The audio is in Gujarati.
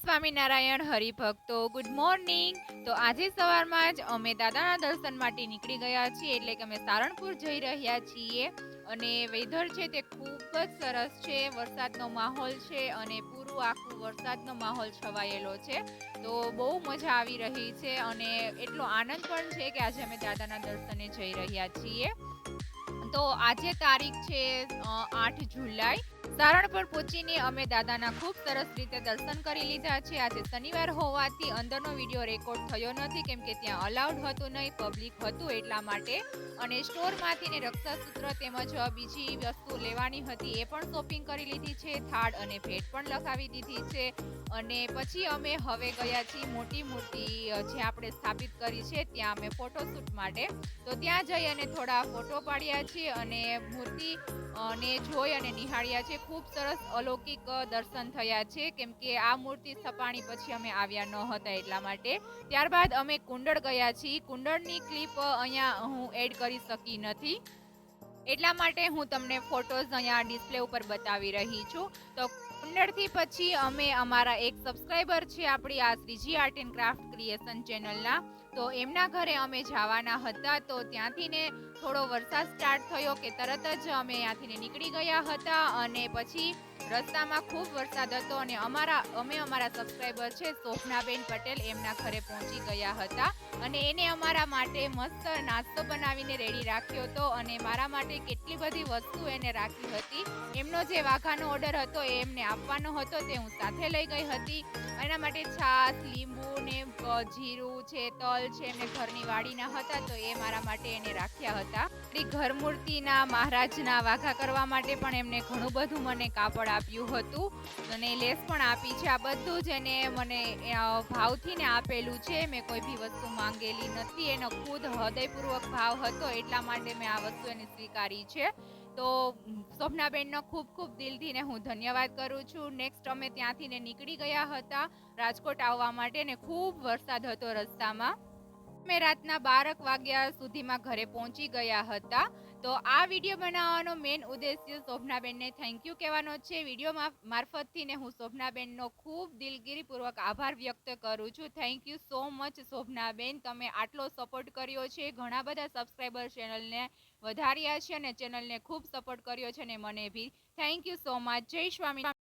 સ્વામિનારાયણ હરિભક્તો, ગુડ મોર્નિંગ। તો આજે સવારમાં જ અમે દાદાના દર્શન માટે નીકળી ગયા છીએ, એટલે કે અમે સારણપુર જઈ રહ્યા છીએ। અને વેધર છે તે ખૂબ જ સરસ છે, વરસાદનો માહોલ છે અને પૂરું આખું વરસાદનો માહોલ છવાયેલો છે। તો બહુ મજા આવી રહી છે અને એટલો આનંદ પણ છે કે આજે અમે દાદાના દર્શને જઈ રહ્યા છીએ। તો આજે તારીખ છે 8 જુલાઈ। સારણપુર પહોંચીને અમે દાદાના ખૂબ સરસ રીતે દર્શન કરી લીધા છે। આજે શનિવાર હોવાથી અંદરનો વિડીયો રેકોર્ડ થયો નથી, કેમ કે ત્યાં અલાઉડ હતું નહીં, પબ્લિક હતું એટલા માટે। અને સ્ટોરમાંથી ને રક્ષાસૂત્ર તેમજ બીજી વસ્તુ લેવાની હતી એ પણ શોપિંગ કરી લીધી છે, થાળ અને ભેટ પણ લખાવી દીધી છે। અને પછી અમે હવે ગયા છીએ મોટી મૂર્તિ જે આપણે સ્થાપિત કરી છે ત્યાં અમે ફોટોશૂટ માટે। તો ત્યાં જઈ અને થોડા ફોટો પાડ્યા છીએ અને મૂર્તિ ને જોઈ અને નિહાળ્યા છે। ખૂબ સરસ અલૌકિક દર્શન થયા છે, કેમ કે આ મૂર્તિ સ્થપાણી પછી અમે આવ્યા ન હતા એટલા માટે। ત્યારબાદ અમે કુંડળ ગયા છીએ। કુંડળની ક્લિપ અહીંયા હું એડ કરી શકી નથી, એટલા માટે હું તમને ફોટોઝ અહીંયા ડિસ્પ્લે ઉપર બતાવી રહી છું। તો કુંડળથી પછી અમે અમારા એક સબસ્ક્રાઈબર છે આપણી આ Shriji art and craft creation ચેનલના, તો એમના ઘરે અમે જવાના હતા। તો ત્યાંથી ને થોડો વરસાદ સ્ટાર્ટ થયો કે તરત જ અમે ત્યાંથી નીકળી ગયા હતા અને પછી રસ્તામાં ખૂબ વરસાદ હતો અને અમે અમારા સબસ્ક્રાઈબર છે શોભનાબેન પટેલ એમના ઘરે પહોંચી ગયા હતા અને એને અમારા માટે મસ્ત નાસ્તો બનાવીને રેડી રાખ્યો હતો અને મારા માટે કેટલી બધી વસ્તુ એને રાખી હતી। એમનો જે વાઘાનો ઓર્ડર હતો એ એમને આપવાનો હતો, તે હું સાથે લઈ ગઈ હતી। એના માટે છાશ, લીંબુ ને જીરું છે, તલ છે, એમને ઘરની વાડીના હતા તો એ મારા માટે એને રાખ્યા હતા। ઘર મૂર્તિના મહારાજના વાઘા કરવા માટે પણ એમને ઘણું બધું મને કાપડ આપ્યું હતું અને લેસ પણ આપી છે। આ બધું જ એને મને ભાવથી ને આપેલું છે, મેં કોઈ બી વસ્તુ માંગેલી નથી, એનો ખુદ હૃદયપૂર્વક ભાવ હતો એટલા માટે મેં આ વસ્તુ એને સ્વીકારી છે। તો શોભનાબેનનો ખૂબ ખૂબ દિલથી ને હું ધન્યવાદ કરું છું। નેક્સ્ટ અમે ત્યાંથી ને નીકળી ગયા હતા રાજકોટ આવવા માટે ને ખૂબ વરસાદ હતો રસ્તામાં। અમે રાતના 12 વાગ્યા સુધીમાં ઘરે પહોંચી ગયા હતા। તો આ વિડીયો બનાવવાનો મેઇન ઉદ્દેશ્ય શોભનાબેનને થેન્ક યુ કહેવાનો છે। વિડીયો મારફતથી ને હું શોભનાબેનનો ખૂબ દિલગીરીપૂર્વક આભાર વ્યક્ત કરું છું। Thank you so much Shobhanaben, તમે આટલો સપોર્ટ કર્યો છે, ઘણા બધા સબસ્ક્રાઈબર ચેનલને વધાર્યા છે અને ચેનલને ખૂબ સપોર્ટ કર્યો છે અને મને બી થેન્ક યુ સો મચ। જય સ્વામી।